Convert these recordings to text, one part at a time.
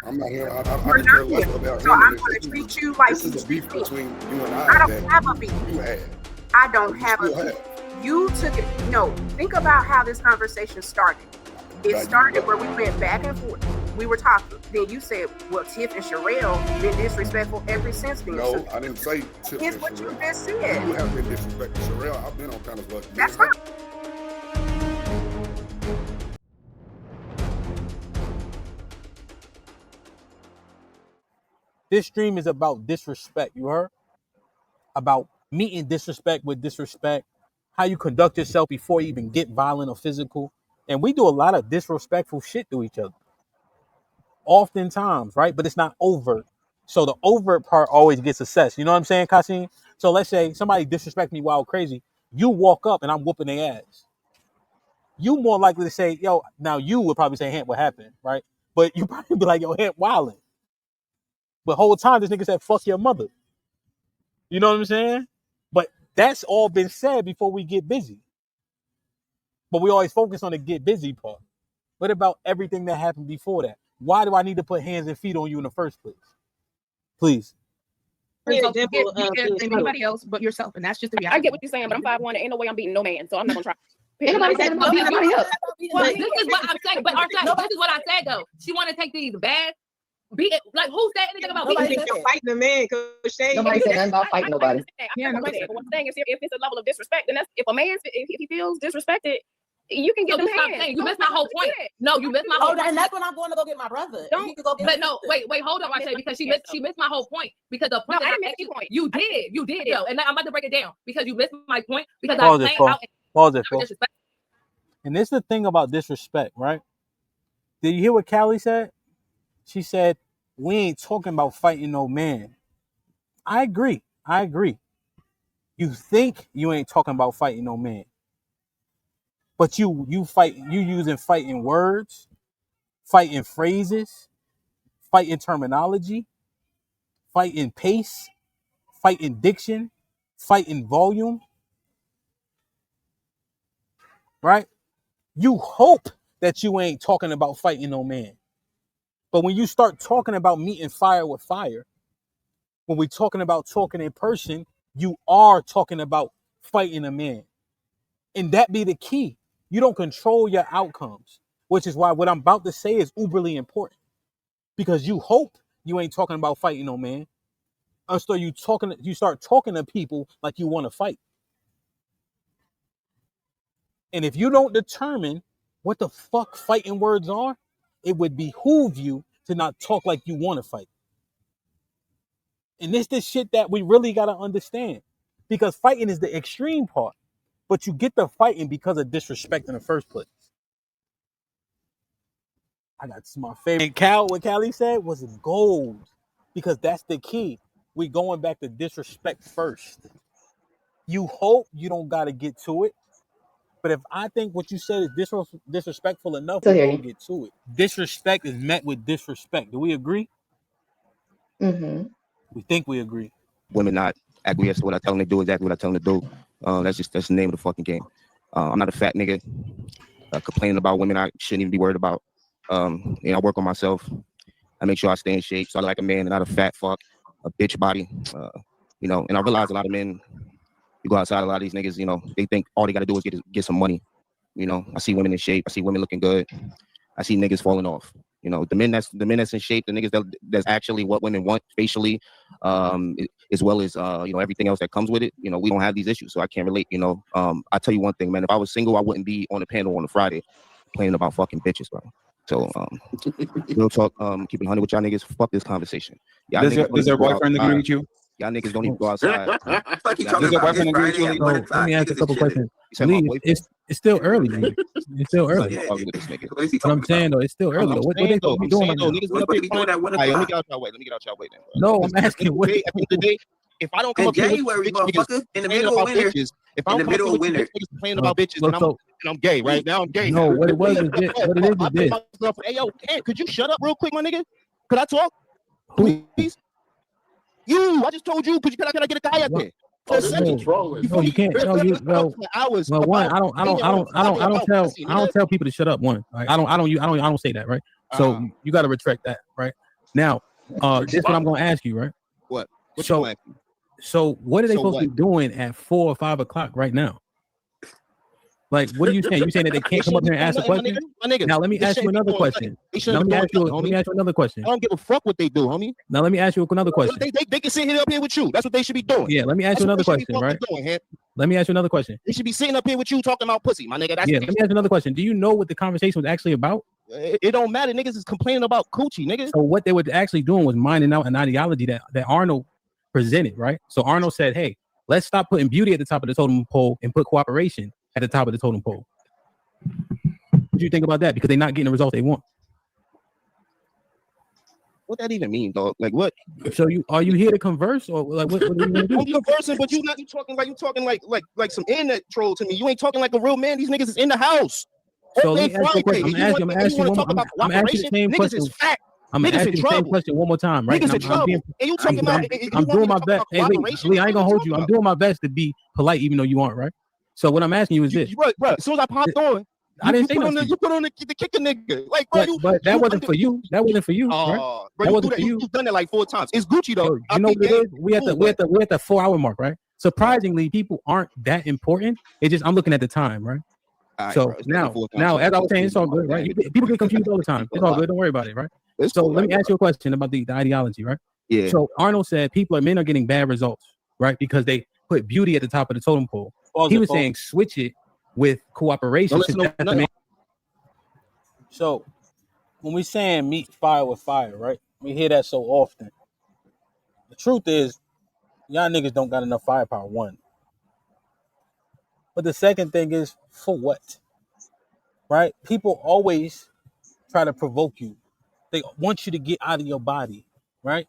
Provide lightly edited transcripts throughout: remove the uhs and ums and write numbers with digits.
I'm not here. I You're don't care not less here. about So him. I'm going to treat you like This you is a beef treat me. between you and I don't have a beef. You had. I don't have a still beef. have. You took it. No, think about how this conversation started. It started where we went back and forth. We were talking. Then you said, well, Tiff and Sherelle been disrespectful ever since then. No, So I didn't say Tiff here's and what Sherelle. you just said. You have been disrespecting Sherelle. I've been on kind of luck. That's right. This stream is about disrespect, you heard? About meeting disrespect with disrespect, how you conduct yourself before you even get violent or physical. And we do a lot of disrespectful shit to each other. Oftentimes, right? But it's not overt. So the overt part always gets assessed. You know what I'm saying, Kasim? So let's say somebody disrespect me wild crazy. You walk up and I'm whooping their ass. You more likely to say, yo, now you would probably say, Hamp, what happened, right? But you probably be like, yo, Hamp, wildin'. But whole time this nigga said, fuck your mother. You know what I'm saying? But that's all been said before we get busy. But we always focus on the get busy part. What about everything that happened before that? Why do I need to put hands and feet on you in the first place? Please. You get anybody else but yourself, and that's just the reality. I get what you're saying, but I'm 5'1", ain't no way I'm beating no man, so I'm not gonna try. Anybody said I'm beating nobody else. Well, this is what I'm saying. But this is what I said though. She want to take these bad. Like who said anything about Nobody said fighting a man? Nobody said nothing about fighting nobody. Yeah, nobody said. One thing is if it's a level of disrespect, then that's if a man if he feels disrespected, you can get them hands. You missed my whole point. No, you missed my whole point. And that's when I'm going to go get my brother. But no, wait, hold on, Marcel, because she missed my whole point. Because the point you did, yo, and I'm about to break it down because you missed my point because Pause it. And this is the thing about disrespect, right? Did you hear what Callie said? She said, we ain't talking about fighting no man. I agree. You think you ain't talking about fighting no man. But you using fighting words, fighting phrases, fighting terminology, fighting pace, fighting diction, fighting volume. Right? You hope that you ain't talking about fighting no man. But when you start talking about meeting fire with fire, when we're talking about talking in person, you are talking about fighting a man. And that be the key. You don't control your outcomes, which is why what I'm about to say is uberly important. Because you hope you ain't talking about fighting no man. Until you start talking to people like you want to fight. And if you don't determine what the fuck fighting words are, it would behoove you to not talk like you want to fight. And this shit that we really got to understand. Because fighting is the extreme part. But you get the fighting because of disrespect in the first place. That's my favorite. And what Callie said was gold. Because that's the key. We going back to disrespect first. You hope you don't got to get to it. But if I think what you said is disrespectful enough, we don't get to it. Disrespect is met with disrespect. Do we agree? Mm-hmm. We think we agree. Women not acquiesce to what I tell them to do exactly what I tell them to do. That's the name of the fucking game. I'm not a fat nigga complaining about women I shouldn't even be worried about. I work on myself. I make sure I stay in shape, so I like a man and not a fat fuck, a bitch body. And I realize a lot of men, you go outside, a lot of these niggas, they think all they got to do is get some money. I see women in shape. I see women looking good. I see niggas falling off. The men that's in shape, the niggas that's actually what women want facially, as well as everything else that comes with it. We don't have these issues, so I can't relate. I tell you one thing, man. If I was single, I wouldn't be on a panel on a Friday complaining about fucking bitches, bro. So real talk, keep it 100 with y'all niggas. Fuck this conversation. Does their boyfriend agree with you? Y'all niggas don't even go outside. Does your boyfriend agree with you? Let me ask a couple questions. It's still early, man. It's still early. What I'm saying though, it's still early though. What they doing? Let me get out y'all way. Then. No, I'm asking what. At the end of the day, if I don't come up January, niggas in the middle of winter, if I don't come up with niggas complaining about bitches, then I'm gay. Right now, I'm gay. No, what it is this. Hey, yo, could you shut up real quick, my nigga? Could I talk? Who? Please. You, I just told you. Can I get a guy out there? No, you can't. No, you. Well, one, I don't tell people to shut up. One, right? I don't say that, right? So you got to retract that, right? Now, this is what I'm gonna ask you, right? What? So what are they supposed to be doing at 4 or 5 o'clock right now? Like, what are you saying? You saying that they can't come up here and ask a question? Now let me ask you another question. Let me ask you another question. I don't give a fuck what they do, homie. Now let me ask you another question. They can sit here up here with you. That's what they should be doing. Yeah, let me ask you another question, right? Let me ask you another question. They should be sitting up here with you talking about pussy, my nigga. Yeah, let me ask you another question. Do you know what the conversation was actually about? It don't matter. Niggas is complaining about coochie, nigga. So what they were actually doing was minding out an ideology that Arnold presented, right? So Arnold said, hey, let's stop putting beauty at the top of the totem pole and put cooperation at the top of the totem pole. What do you think about that? Because they're not getting the results they want. What that even mean, dog? Like what? So are you here to converse or like what are you gonna do? I'm conversing, but you talking like some internet troll to me. You ain't talking like a real man. These niggas is in the house. So let me ask you a question. I'm asking you the same question. I'm asking the same question one more time, right? I'm doing my best. Hey, Lee, I ain't gonna hold you. I'm doing my best to be polite, even though you aren't, right? So what I'm asking you is this. Right. As soon as I popped on, I didn't say nothing. You put on the kicker nigga. Like, bro, but that wasn't for you. That wasn't for you, right? That wasn't for you. You've done it like 4 times. It's Gucci though. You know what it is? We're at the 4-hour mark, right? Surprisingly, people aren't that important. It's just I'm looking at the time, right? Right, so now, as I was saying, it's all good, right? People get confused all the time. It's all good. Don't worry about it, right? So let me ask you a question about the ideology, right? Yeah. So Arnold said men are getting bad results, right? Because they put beauty at the top of the totem pole. He was saying switch it with cooperation. So when we saying meet fire with fire, right? We hear that so often. The truth is, y'all niggas don't got enough firepower, one. But the second thing is, for what? Right? People always try to provoke you. They want you to get out of your body, right?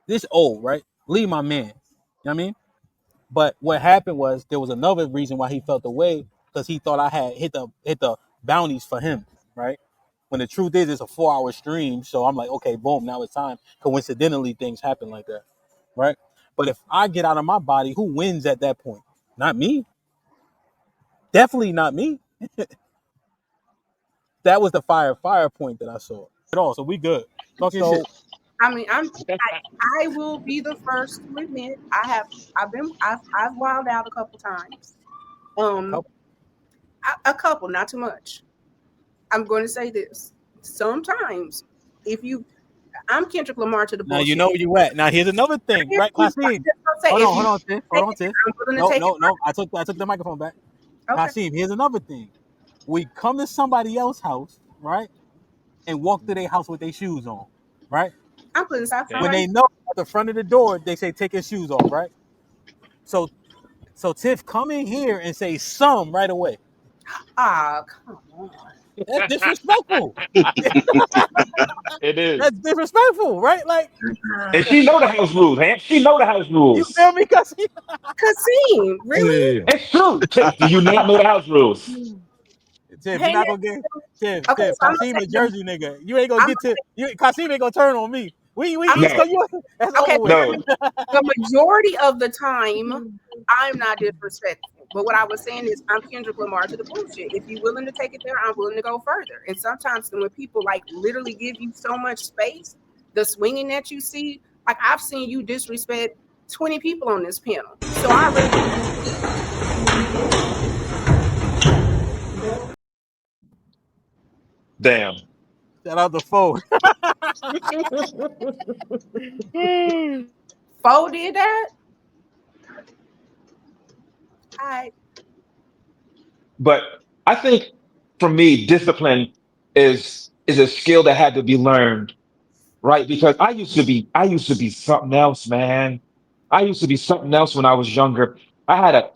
This old, right? Leave my man. You know what I mean? But what happened was there was another reason why he felt the way, because he thought I had hit the bounties for him, right? When the truth is, it's a 4-hour stream. So I'm like, okay, boom, now it's time. Coincidentally, things happen like that, right? But if I get out of my body, who wins at that point? Not me. Definitely not me. That was the fire point that I saw. At all, so we good. So, I mean, I will be the first to admit I've wilded out a couple times. A couple, not too much. I'm going to say this. Sometimes, I'm Kendrick Lamar to the bullshit. Now you know where you at. Now here's another thing, right, Qasim? Hold on, Tiff. No. I took the microphone back. Okay. Qasim, here's another thing. We come to somebody else's house, right, and walk through their house with their shoes on, right? I'm putting socks on. When they know at the front of the door, they say take your shoes off, right? So Tiff, come in here and say some right away. Ah, come on. That's disrespectful. It is. That's disrespectful, right? Like, and she know the house rules, man. She know the house rules. You feel me, Qasim? Qasim, really? It's true. Do you not know the house rules? Tiff, you're not gonna get Tiff. Qasim a Jersey nigga. You ain't gonna get to Qasim ain't gonna turn on me. That's okay. No. The majority of the time, I'm not disrespectful. But what I was saying is, I'm Kendrick Lamar to the bullshit. If you're willing to take it there, I'm willing to go further. And sometimes when people like literally give you so much space, the swinging that you see, like I've seen you disrespect 20 people on this panel. So I really. Damn. Shout out to Foe. Foe did that? But I think for me, discipline is a skill that had to be learned, right? Because I used to be something else, man. I used to be something else when I was younger. I had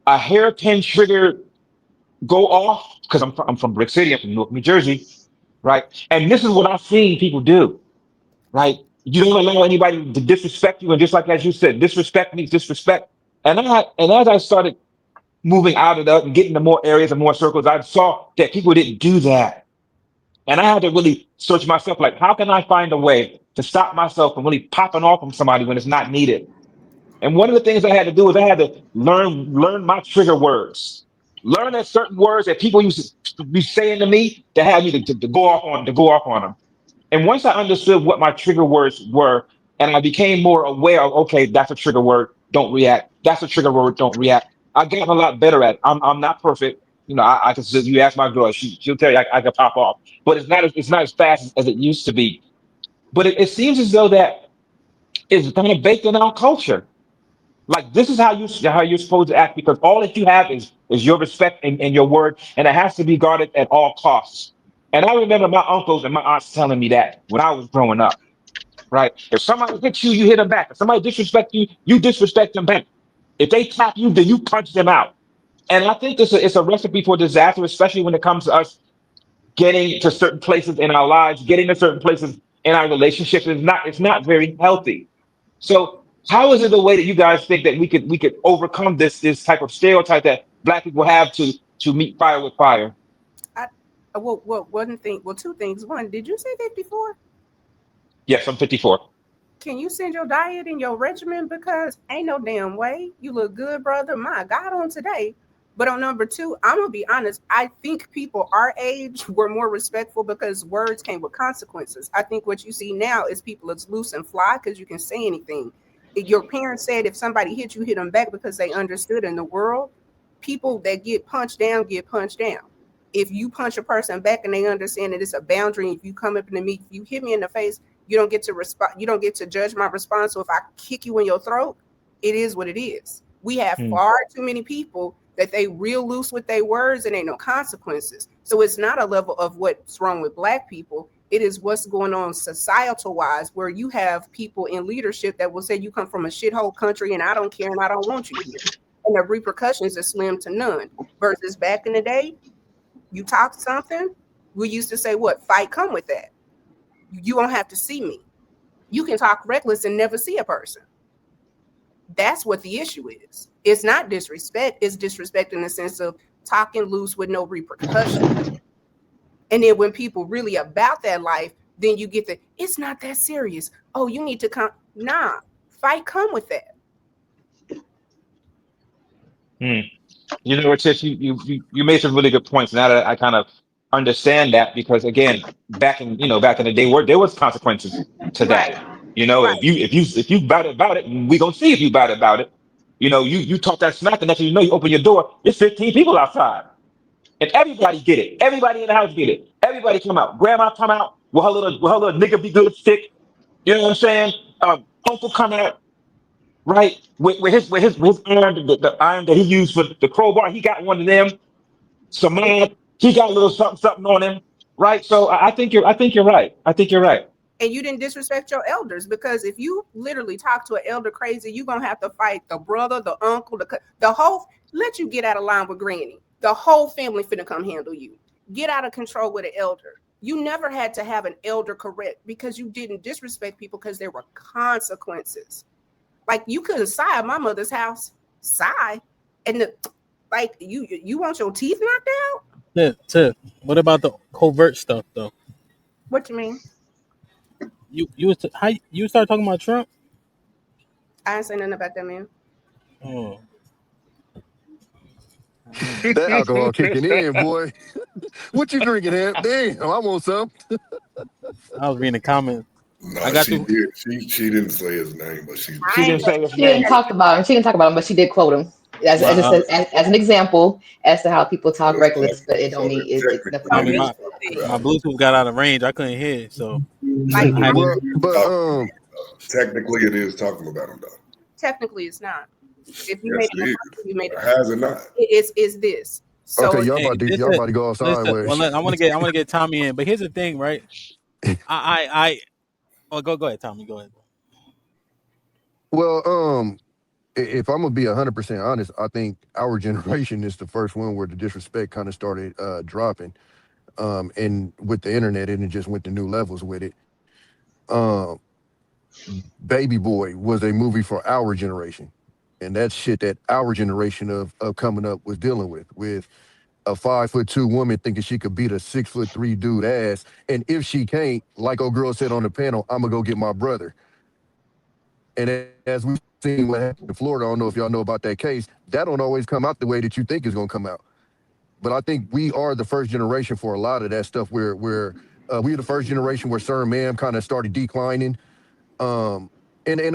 a hairpin trigger go off because I'm from Brick City, I'm from Newark, New Jersey, right? And this is what I've seen people do, right? You don't allow anybody to disrespect you, and just like as you said, disrespect means disrespect. And as I started moving out of that and getting to more areas and more circles, I saw that people didn't do that. And I had to really search myself, like, how can I find a way to stop myself from really popping off on somebody when it's not needed? And one of the things I had to do is I had to learn my trigger words. Learn that certain words that people used to be saying to me that had me to go off on them. And once I understood what my trigger words were, and I became more aware of, okay, that's a trigger word, don't react. That's a trigger word, don't react. I got a lot better at it. I'm not perfect. You know, I can. You ask my girl, she'll tell you I can pop off, but it's not as fast as it used to be. But it seems as though that it's kind of baked in our culture. Like this is how you're supposed to act because all that you have is your respect and your word, and it has to be guarded at all costs. And I remember my uncles and my aunts telling me that when I was growing up. Right? If somebody hits you, you hit them back. If somebody disrespect you, you disrespect them back. If they tap you, then you punch them out. And I think it's a recipe for disaster, especially when it comes to us getting to certain places in our lives, getting to certain places in our relationships. It's not very healthy. So how is it the way that you guys think that we could overcome this type of stereotype that black people have to meet fire with fire? One thing. Well, two things. One, did you say 54? Yes, I'm 54. Can you send your diet and your regimen? Because ain't no damn way. You look good, brother. My God, on today. But on number two, I'm going to be honest. I think people our age were more respectful because words came with consequences. I think what you see now is people it's loose and fly because you can say anything. If your parents said if somebody hit you, hit them back because they understood in the world, people that get punched down get punched down. If you punch a person back and they understand that it's a boundary, if you come up in the meet, if you hit me in the face, you don't get to respond. You don't get to judge my response. So if I kick you in your throat, it is what it is. We have far too many people that they real loose with their words and ain't no consequences. So it's not a level of what's wrong with black people. It is what's going on societal wise, where you have people in leadership that will say you come from a shithole country and I don't care and I don't want you here. And the repercussions are slim to none. Versus back in the day, you talk something, we used to say, what, fight come with that. You don't have to see me. You can talk reckless and never see a person. That's what the issue is. It's not disrespect. It's disrespect in the sense of talking loose with no repercussion. And then when people really about that life, then you get it's not that serious. Oh, you need to come. Nah, fight come with that. You know, Tish, you made some really good points. Now that I kind of understand that, because again, back in the day, there was consequences to that. Right. You know, Right. if you about it, we gonna see if you about it. You know, you talk that smack, and next thing you know, you open your door, there's 15 people outside, and everybody get it. Everybody in the house get it. Everybody come out. Grandma come out with her little nigga be good stick. You know what I'm saying? Uncle come out. Right, with his iron, the iron that he used for the crowbar, he got one of them. Samad, he got a little something on him. Right, so I think you're right. I think you're right. And you didn't disrespect your elders, because if you literally talk to an elder crazy, you're gonna have to fight the brother, the uncle, the whole. Let you get out of line with granny. The whole family finna come handle you. Get out of control with an elder. You never had to have an elder correct because you didn't disrespect people because there were consequences. Like you couldn't sigh at my mother's house, sigh, and you want your teeth knocked out. Yeah, Tiff. What about the covert stuff though? What you mean? You start talking about Trump? I ain't say nothing about that, man. Oh. That alcohol kicking in, boy. What you drinking, Ham? Damn, I want some. I was reading the comments. No, she did. She didn't say his name, but she didn't say his She didn't name. talk about him. She didn't talk about him, but she did quote him as an example as to how people talk reckless, but it don't mean it's nothing. I mean, my Bluetooth got out of range. I couldn't hear it, so technically it is talking about him though. Technically, it's not. If you Yes, made it it, you made it. Has it not? It's this. So Okay, y'all about to go outside. Well, I want to get Tommy in, but here's the thing, right? Go ahead, Tommy. Go ahead. Well, if I'm gonna be 100% honest, I think our generation is the first one where the disrespect kind of started dropping, and with the internet, and it just went to new levels with it. Baby Boy was a movie for our generation, and that's shit that our generation of coming up was dealing with a 5'2" woman thinking she could beat a 6'3" dude ass, and if she can't, like old girl said on the panel, I'm gonna go get my brother. And as we've seen what happened in Florida, I don't know if y'all know about that case, that don't always come out the way that you think it's gonna come out. But I think we are the first generation for a lot of that stuff where we were the first generation where Sir Ma'am kind of started declining. And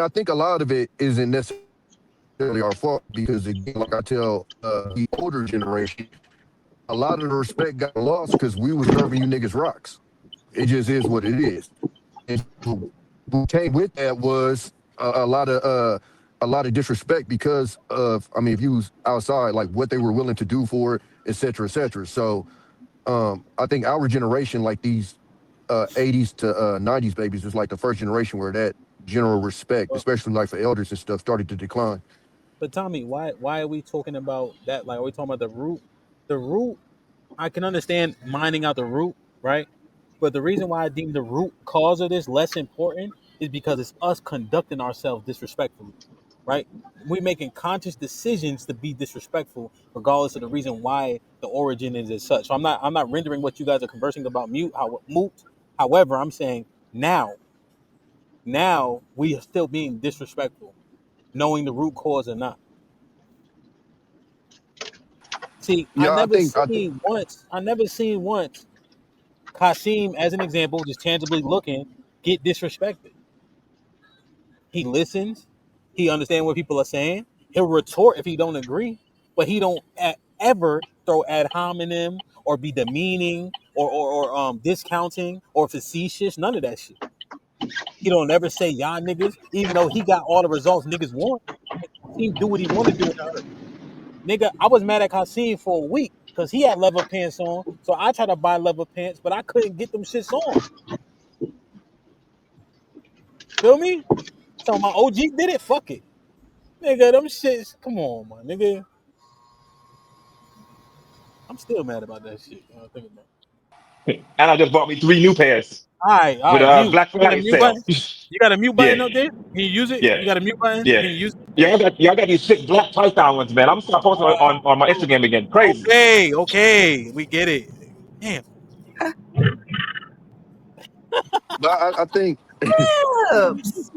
I think a lot of it isn't necessarily our fault because, again, like I tell the older generation, a lot of the respect got lost because we was serving you niggas rocks. It just is what it is. And what came with that was a lot of disrespect because of, I mean, if you was outside, like what they were willing to do for it, et cetera, et cetera. So I think our generation, like these 80s to 90s babies, was like the first generation where that general respect, especially like for elders and stuff, started to decline. But Tommy, why are we talking about that? Like, are we talking about the root? The root, I can understand mining out the root, right? But the reason why I deem the root cause of this less important is because it's us conducting ourselves disrespectfully, right? We're making conscious decisions to be disrespectful, regardless of the reason why the origin is as such. So I'm not rendering what you guys are conversing about moot. However, I'm saying now we are still being disrespectful, knowing the root cause or not. See, Yeah, I think I never seen once Kasim, as an example, just tangibly looking, get disrespected. He listens. He understands what people are saying. He'll retort if he don't agree, but he don't ever throw ad hominem or be demeaning or discounting or facetious. None of that shit. He don't ever say y'all niggas, even though he got all the results niggas want. He do what he want to do in the earth. Nigga, I was mad at Kasim for a week because he had leather pants on. So I tried to buy leather pants, but I couldn't get them shits on. Feel me? So my OG did it. Fuck it. Nigga, them shits. Come on, man. Nigga. I'm still mad about that shit. I think about it. And I just bought me 3 new pairs All with right, a mute. Black You got a Friday mute sale. button? You got a mute Yeah, button up there? Can you use it? yeah, You got a mute button? yeah. Can you use it? Y'all got these sick black Python ones, man. I'm gonna start posting on my Instagram again. Crazy. Okay. We get it. Damn. but I think Oops.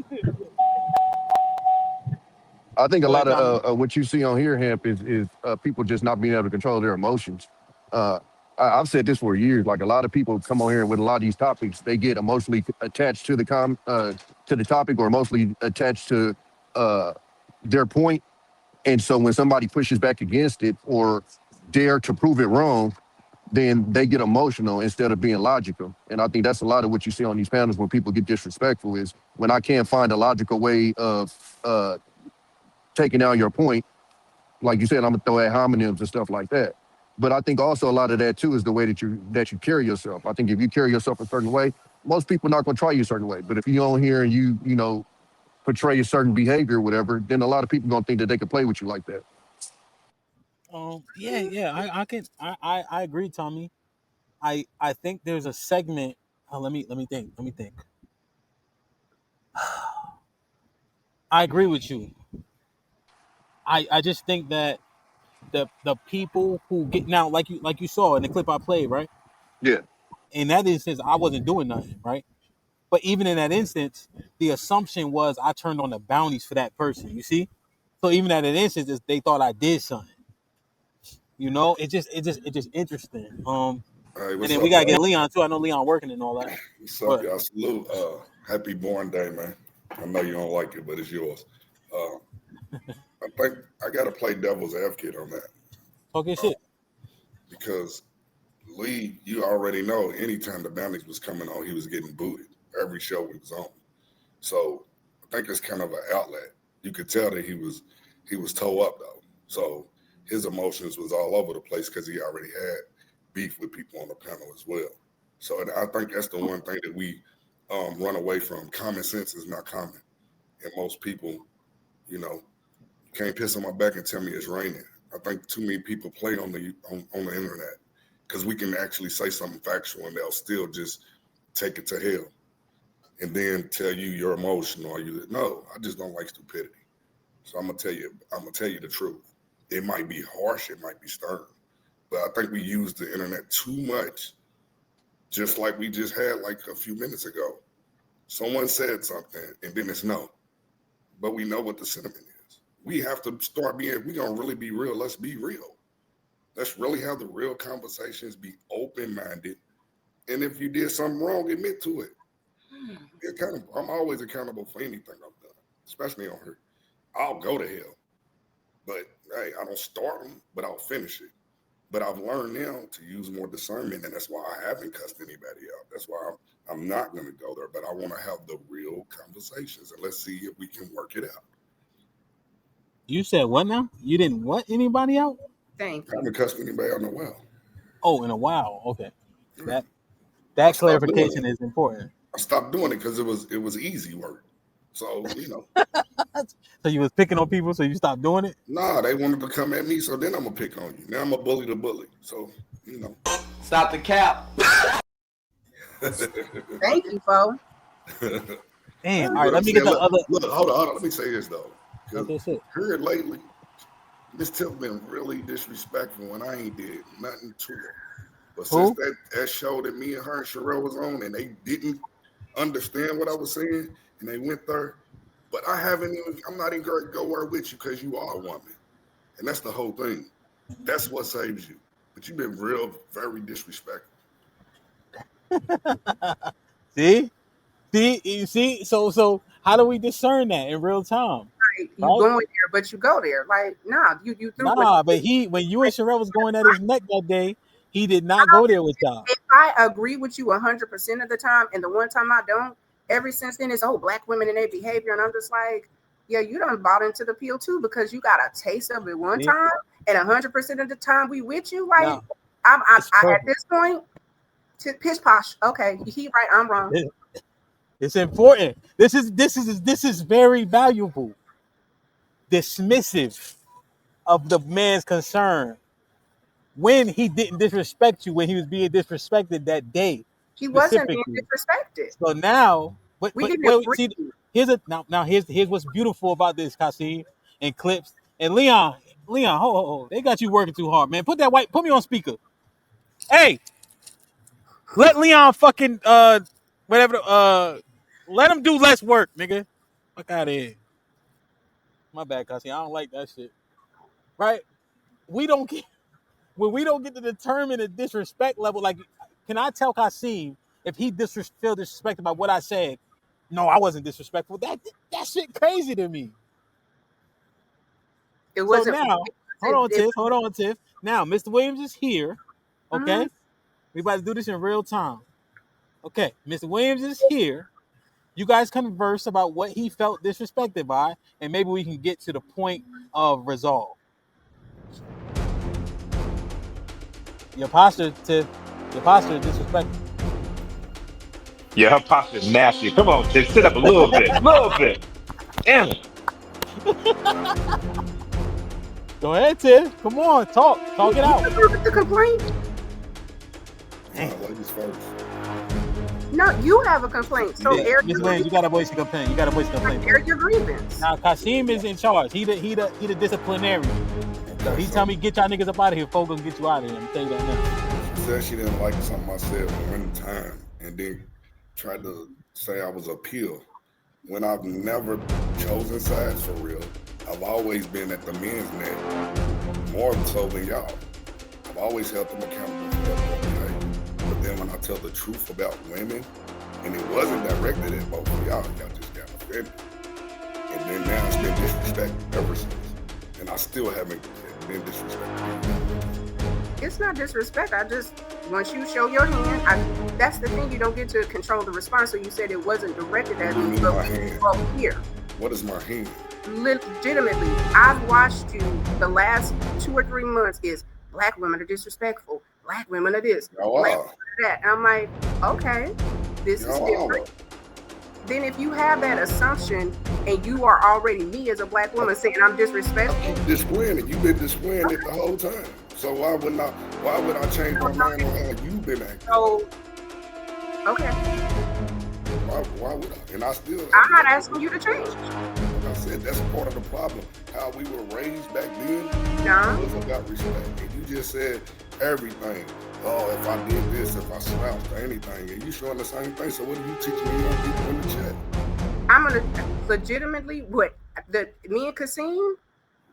I think a Go ahead, lot Tommy. of what you see on here, Hamp, is people just not being able to control their emotions. I've said this for years. Like a lot of people come on here with a lot of these topics, they get emotionally attached to the topic or emotionally attached to their point. And so when somebody pushes back against it or dare to prove it wrong, then they get emotional instead of being logical. And I think that's a lot of what you see on these panels when people get disrespectful is when I can't find a logical way of taking out your point, like you said, I'm gonna throw at homonyms and stuff like that. But I think also a lot of that too is the way that you carry yourself. I think if you carry yourself a certain way, most people are not gonna try you a certain way. But if you on here and you know portray a certain behavior or whatever, then a lot of people gonna think that they can play with you like that. Yeah. I agree, Tommy. I think there's a segment. Let me think. Let me think. I agree with you. I just think that the people who get now, like you saw in the clip I played, right? Yeah. In that instance, I wasn't doing nothing, right? But even in that instance, the assumption was I turned on the bounties for that person. You see? So even at an instance, they thought I did something. You know, it's just interesting. Hey, And what's then we up, gotta y'all? get Leon too. I know Leon working and all that. What's up, But y'all? Salute. Happy born day, man. I know you don't like it, but it's yours. Uh, I think I got to play devil's advocate on that talk your shit. because Lee, you already know anytime the bounties was coming on, he was getting booted every show he was on. So I think it's kind of an outlet. You could tell that he was toe up though. So his emotions was all over the place because he already had beef with people on the panel as well. So I think that's the one thing that we run away from. Common sense is not common, and most people, you know, can't piss on my back and tell me it's raining. I think too many people play on the internet because we can actually say something factual and they'll still just take it to hell and then tell you you're emotional or you no, I just don't like stupidity. So I'm gonna tell you the truth. It might be harsh, it might be stern, but I think we use the internet too much, just like we just had like a few minutes ago. Someone said something and then it's no, but we know what the sentiment is. We have to start being, we're gonna really be real. Let's be real. Let's really have the real conversations, be open-minded, And if you did something wrong, admit to it. Be accountable. I'm always accountable for anything I've done, especially on her. I'll go to hell, but hey, I don't start them, but I'll finish it. But I've learned now to use more discernment, and that's why I haven't cussed anybody out. That's why I'm not going to go there, but I want to have the real conversations, and let's see if we can work it out. You said what now? You didn't what anybody out? Thank you. I haven't cussed anybody out in a while. Oh, in a while. Okay. That clarification is important. I stopped doing it because it was easy work. So, you know. So you was picking on people, so you stopped doing it? Nah, they wanted to come at me, so then I'm going to pick on you. Now I'm a bully the bully. So, you know. Stop the cap. Thank you, Fo. Damn. All right, let me get the other. Look, hold on. Let me say this, though. Because here lately, Miss Tiff been really disrespectful when I ain't did nothing to her. But since that show that me and her and Sherelle was on, and they didn't understand what I was saying, and they went there, but I'm not even going to go there with you because you are a woman. And that's the whole thing. That's what saves you. But you've been very disrespectful. See? You see? So how do we discern that in real time? Right. You going there, but you go there. Like, nah, you threw. Nah, but when you and Sherelle was going at his neck that day, he did not go there with y'all. If I agree with you 100% of the time, and the one time I don't, ever since then it's black women and their behavior, and I'm just like, yeah, you done bought into the pill too because you got a taste of it one time, and 100% of the time we with you. Like, no, I at this point, pish posh. Okay, he right, I'm wrong. It's important. This is very valuable. Dismissive of the man's concern when he didn't disrespect you when he was being disrespected that day. He wasn't being disrespected. So now, see, here's what's beautiful about this, Kasim and Clips and Leon. Hold. They got you working too hard, man. Put me on speaker. Hey, let Leon fucking let him do less work, nigga. Fuck out of here. My bad, Kasim. I don't like that shit. Right? When we don't get to determine the disrespect level, like, can I tell Kasim if he feel disrespected by what I said? No, I wasn't disrespectful. That shit crazy to me. It wasn't. So now, hold on, Tiff. Now, Mr. Williams is here. Okay, we about to do this in real time. Okay, Mr. Williams is here. You guys converse about what he felt disrespected by, and maybe we can get to the point of resolve. Your posture, Tiff. Your posture is disrespectful. Yeah, her posture is nasty. Come on, Tiff. Sit up a little bit. Damn it. Go ahead, Tiff. Come on, talk it out. The complaint. No, you have a complaint. So air Ms. Williams, you got a voice to complain. Air your grievance. Now Kasim is in charge. He the disciplinarian. So he tell me get y'all niggas up out of here. Folks gonna get you out of here. I'm telling you that now. She said she didn't like something I said one time, and then tried to say I was a pill. When I've never chosen sides for real, I've always been at the men's neck, more so than y'all. I've always held them accountable for that behavior. But then when I tell the truth about women, and it wasn't directed at both of y'all just got offended. And then now it's been disrespected ever since. And I still haven't been disrespected. It's not disrespect. Once you show your hand, that's the thing. You don't get to control the response. So you said it wasn't directed at me, but here. What is my hand? Legitimately, I've watched you the last 2 or 3 months is black women are disrespectful. Black women are this. Black women are that. And I'm like, okay, this is different. Then if you have that assumption and you are already me as a black woman saying I'm disrespectful. I keep displaying it. You've been displaying it the whole time. So why would I change my mind on how you've been acting? So, okay. Why would I? And I'm not asking you to change. Like I said, that's part of the problem. How we were raised back then was about respect. And you just said everything. Oh, if I did this, if I slouched or anything, and you showing the same thing. So what are you teaching me young people in the chat? I'm gonna legitimately me and Kasim,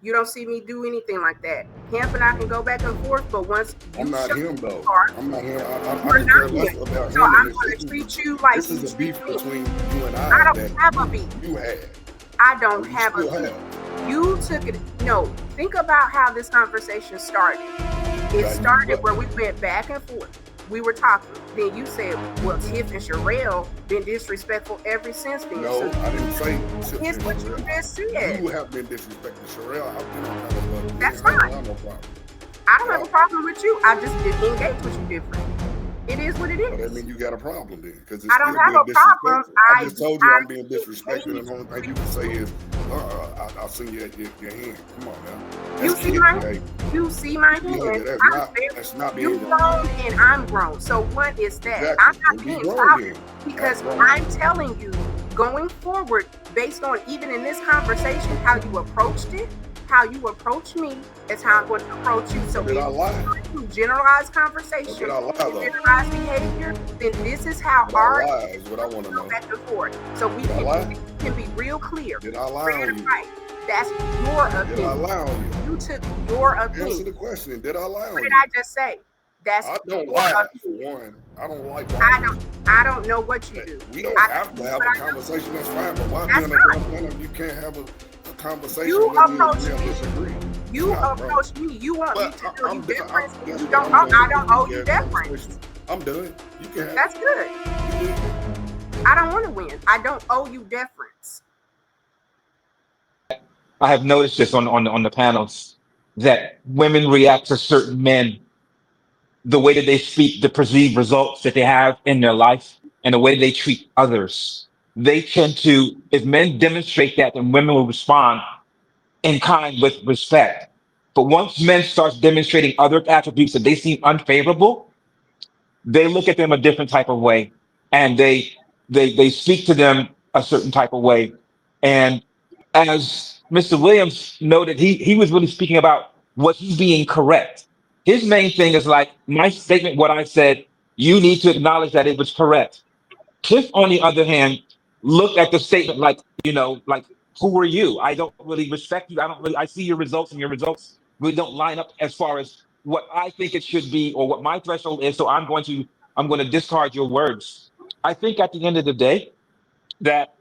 You don't see me do anything like that. Hamp and I can go back and forth, but once you I'm not show him me though. part, I'm not him. I you're could not care less him. about So him. I'm going to treat you like this you is a treat beef me. between you and I I don't that have a beef. you had. I don't You have a still beef. have. You took it. No, think about how this conversation started. It started where we went back and forth. We were talking. Then you said, well, Tiff and Sherelle been disrespectful ever since then. No, So I didn't say Tiff here's and what you Sherelle. just said. You have been disrespecting Sherelle. I've been on kind of That's I don't fine. have no problem. I don't have a problem with you. I just didn't engage with you different. It is what it is. But that means you got a problem then, because it's I don't still have being a problem. disrespectful. I just told you I'm being disrespected, and the only thing you can say is, I'll send you your hand. Come on now. You see my hand. You see my hand. That's not being you grown and I'm grown. So what is that? Exactly. I'm not being childish because I'm telling you, going forward, based on even in this conversation, how you approached it, how you approach me is how I'm going to approach you. So if you generalize conversation, generalize behavior, then this is how our is what I want to know. Back and forth. So we can be real clear. Did I lie on you? Right. That's your opinion. Did I lie on you? You took your opinion. Answer the question. Did I lie on you? What did I just say? That's I don't lie. For one, I don't like lying. I don't know what you do. We don't have to have a conversation. That's fine. But why being a woman, you can't have a conversation? You approach me. Disagree. You approach me. You want me to do you deference. You don't. I don't owe you deference. I'm done. You can. That's good. I don't want to win. I don't owe you deference. I have noticed this on the panels that women react to certain men, the way that they speak, the perceived results that they have in their life, and the way they treat others. They tend to, if men demonstrate that, then women will respond in kind with respect. But once men start demonstrating other attributes that they seem unfavorable, they look at them a different type of way, and they speak to them a certain type of way. And as Mr. Williams noted, he was really speaking about what he's being correct. His main thing is like, my statement, what I said, you need to acknowledge that it was correct. Cliff, on the other hand, looked at the statement like, like, who are you? I don't really respect you. I see your results, and your results really don't line up as far as what I think it should be or what my threshold is. So I'm going to discard your words. I think at the end of the day that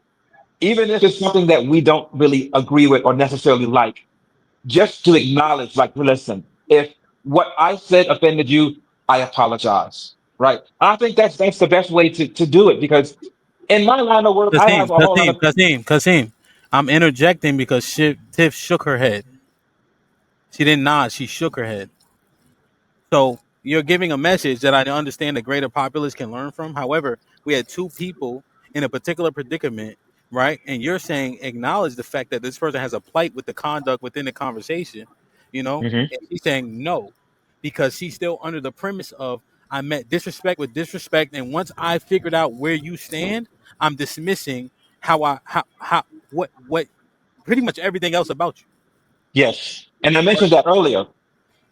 even if it's something that we don't really agree with or necessarily like, just to acknowledge, like, listen, if what I said offended you, I apologize. Right. I think that's the best way to do it, because in my line of work, I have a whole lot of Kasim. I'm interjecting because Tiff shook her head. She didn't nod. She shook her head. So you're giving a message that I understand the greater populace can learn from. However, we had two people in a particular predicament, right? And you're saying acknowledge the fact that this person has a plight with the conduct within the conversation, And she's saying no, because she's still under the premise of I met disrespect with disrespect, and once I figured out where you stand, I'm dismissing how what pretty much everything else about you. Yes, and I mentioned that earlier.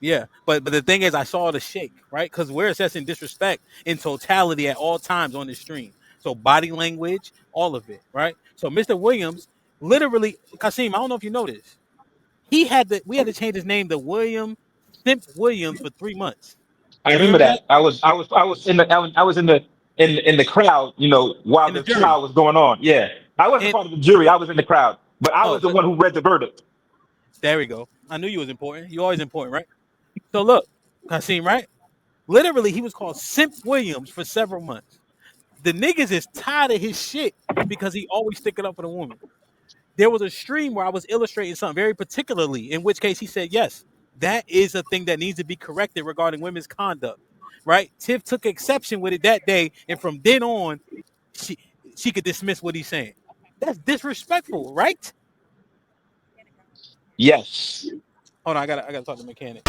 Yeah, but the thing is, I saw the shake, right? Because we're assessing disrespect in totality at all times on this stream. So body language, all of it, right? So Mr. Williams, literally, Kasim, I don't know if you noticed, we had to change his name to William Simp Williams for 3 months. I remember that. I was in the crowd, while the trial was going on. Yeah, I wasn't part of the jury. I was in the crowd, but I was the one who read the verdict. There we go. I knew you was important. You always important, right? So look, Kasim, right? Literally, he was called Simp Williams for several months. The niggas is tired of his shit because he always sticking up for the woman. There was a stream where I was illustrating something very particularly, in which case he said, yes, that is a thing that needs to be corrected regarding women's conduct, right? Tiff took exception with it that day, and from then on, she could dismiss what he's saying. That's disrespectful, right? Yes. Hold on, I gotta talk to the mechanic.